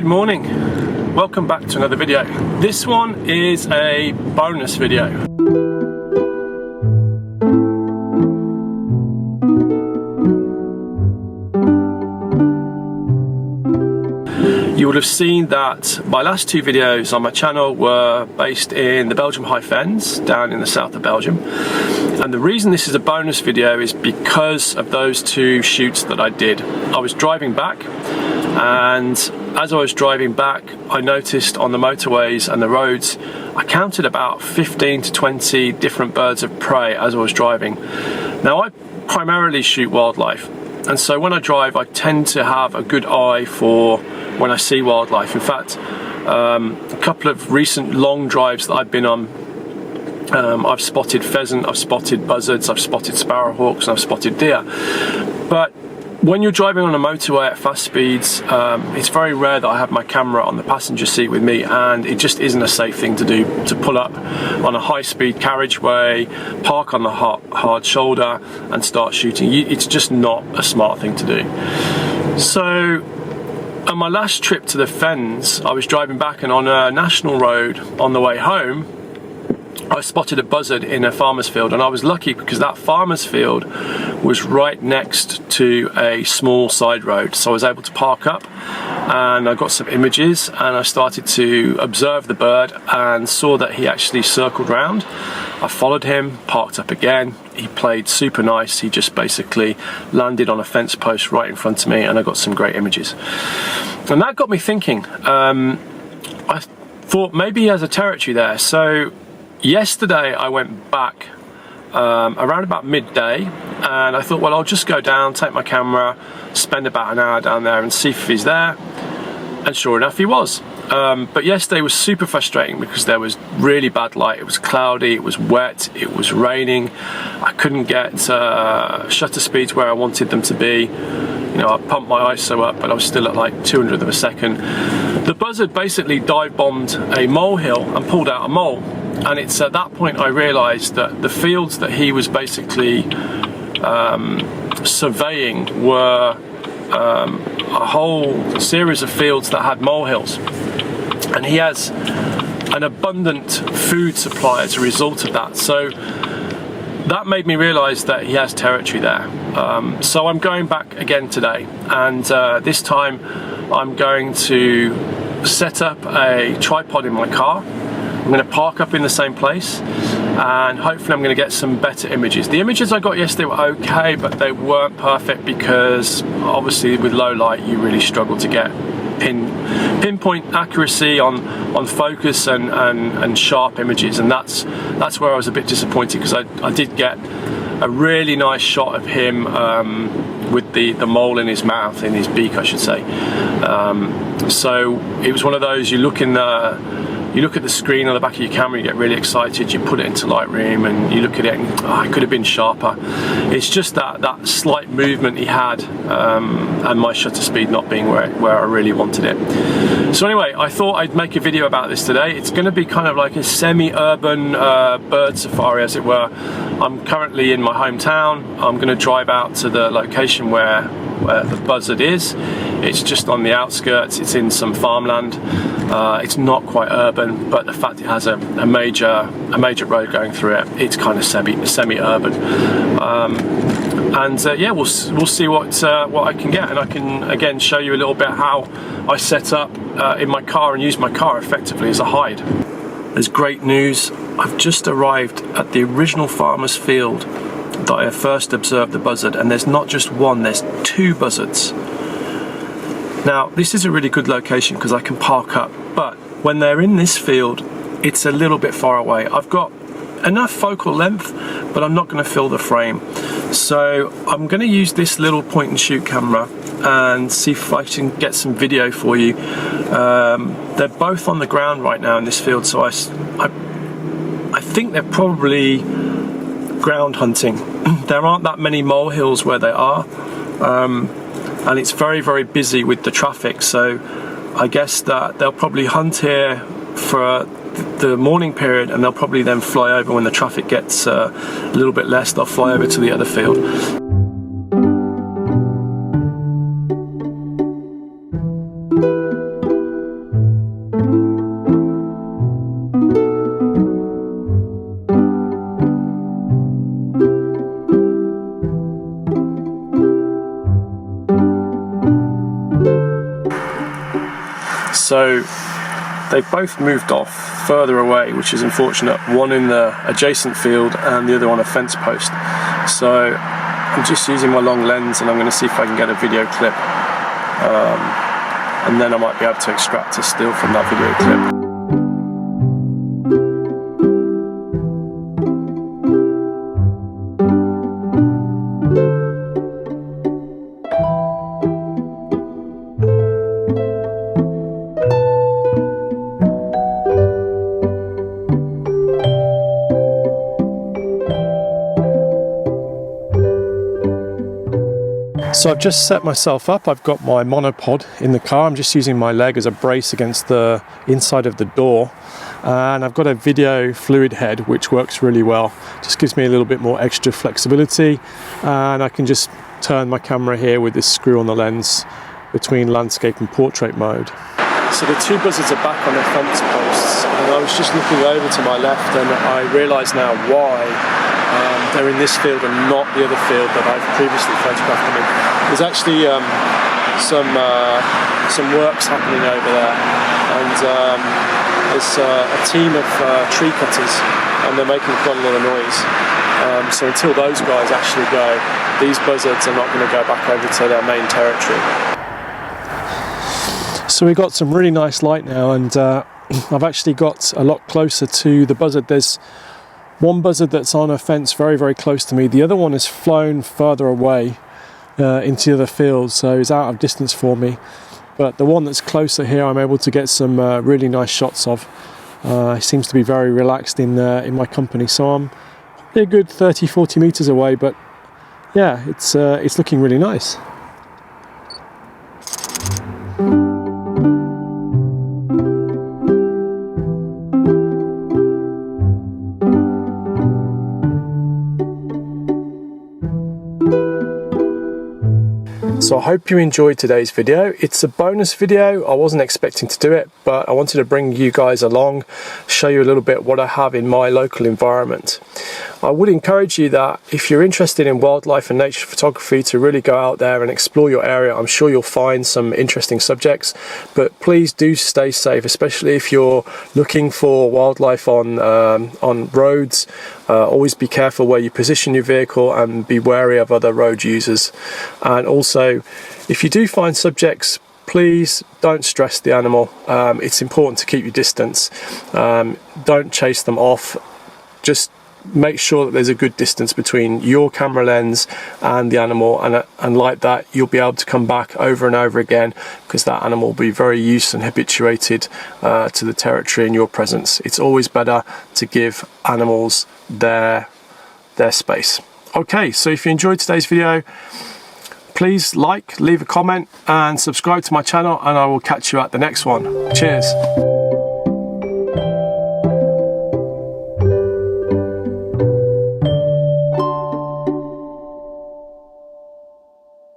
Good morning, welcome back to another video. This one is a bonus video. You would have seen that my last two videos on my channel were based in the Belgium High Fens, down in the south of Belgium. And the reason this is a bonus video is because of those two shoots that I did. I was driving back, and as I was driving back, I noticed on the motorways and the roads, I counted about 15 to 20 different birds of prey as I was driving. Now, I primarily shoot wildlife, and so when I drive, I tend to have a good eye for when I see wildlife. In fact, a couple of recent long drives that I've been on, I've spotted pheasant, I've spotted buzzards, I've spotted sparrowhawks, and I've spotted deer. But when you're driving on a motorway at fast speeds, it's very rare that I have my camera on the passenger seat with me, and it just isn't a safe thing to do, to pull up on a high-speed carriageway, park on the hard shoulder and start shooting. It's just not a smart thing to do. So on my last trip to the Fens, I was driving back, and on a national road on the way home, I spotted a buzzard in a farmer's field, and I was lucky because that farmer's field was right next to a small side road, so I was able to park up and I got some images, and I started to observe the bird and saw that he actually circled round. I followed him, parked up again, he played super nice, he just basically landed on a fence post right in front of me, and I got some great images. And that got me thinking. I thought maybe he has a territory there. So yesterday I went back around about midday, and I thought, well, I'll just go down, take my camera, spend about an hour down there and see if he's there. And sure enough, he was. But yesterday was super frustrating because there was really bad light. It was cloudy, it was wet, it was raining. I couldn't get shutter speeds where I wanted them to be. You know, I pumped my ISO up, but I was still at like 200th of a second. The buzzard basically dive bombed a molehill and pulled out a mole. And it's at that point I realised that the fields that he was basically surveying were a whole series of fields that had molehills. And he has an abundant food supply as a result of that. So that made me realise that he has territory there. So I'm going back again today, and this time I'm going to set up a tripod in my car. I'm going to park up in the same place, and hopefully I'm going to get some better images. The images I got yesterday were okay, but they weren't perfect because obviously with low light you really struggle to get pinpoint accuracy on focus and sharp images, and that's where I was a bit disappointed, because I did get a really nice shot of him with the mole in his mouth, in his beak I should say. So it was one of those, you look at the screen on the back of your camera, you get really excited, you put it into Lightroom and you look at it and, oh, it could have been sharper. It's just that slight movement he had, and my shutter speed not being where I really wanted it. So anyway, I thought I'd make a video about this today. It's going to be kind of like a semi-urban bird safari, as it were. I'm currently in my hometown. I'm going to drive out to the location where the buzzard is. It's just on the outskirts, it's in some farmland. It's not quite urban, but the fact it has a major road going through it, it's kind of semi-urban. Yeah, we'll see what I can get, and I can again show you a little bit how I set up in my car and use my car effectively as a hide. There's great news. I've just arrived at the original farmer's field that I first observed the buzzard, and there's not just one, there's two buzzards. Now, this is a really good location because I can park up, but when they're in this field, it's a little bit far away. I've got enough focal length, but I'm not going to fill the frame. So I'm going to use this little point and shoot camera and see if I can get some video for you. They're both on the ground right now in this field, so I think they're probably ground hunting. There aren't that many molehills where they are. And it's very, very busy with the traffic, so I guess that they'll probably hunt here for the morning period, and they'll probably then fly over when the traffic gets a little bit less. They'll fly over to the other field. So they've both moved off further away, which is unfortunate. One in the adjacent field and the other on a fence post. So I'm just using my long lens, and I'm going to see if I can get a video clip, and then I might be able to extract a still from that video clip. So I've just set myself up. I've got my monopod in the car. I'm just using my leg as a brace against the inside of the door. And I've got a video fluid head, which works really well. Just gives me a little bit more extra flexibility. And I can just turn my camera here with this screw on the lens between landscape and portrait mode. So the two Buzzards are back on their fence posts. And I was just looking over to my left, and I realise now why they're in this field and not the other field that I've previously photographed them in. There's actually some works happening over there, and there's a team of tree cutters, and they're making quite a lot of noise. So until those guys actually go, these Buzzards are not going to go back over to their main territory. So we've got some really nice light now, and I've actually got a lot closer to the Buzzard. There's one Buzzard that's on a fence very, very close to me. The other one has flown further away into the other field, so it's out of distance for me. But the one that's closer here, I'm able to get some really nice shots of. He seems to be very relaxed in my company, so I'm a good 30-40 meters away. But yeah, it's looking really nice. So I hope you enjoyed today's video. It's a bonus video. I wasn't expecting to do it, but I wanted to bring you guys along, show you a little bit what I have in my local environment. I would encourage you that if you're interested in wildlife and nature photography, to really go out there and explore your area. I'm sure you'll find some interesting subjects, but please do stay safe, especially if you're looking for wildlife on roads. Always be careful where you position your vehicle, and be wary of other road users. And also, if you do find subjects, please don't stress the animal. It's important to keep your distance. Don't chase them off. Just make sure that there's a good distance between your camera lens and the animal, and like that you'll be able to come back over and over again, because that animal will be very used and habituated to the territory in your presence. It's always better to give animals their space. Okay, so if you enjoyed today's video, please like, leave a comment and subscribe to my channel, and I will catch you at the next one. Cheers.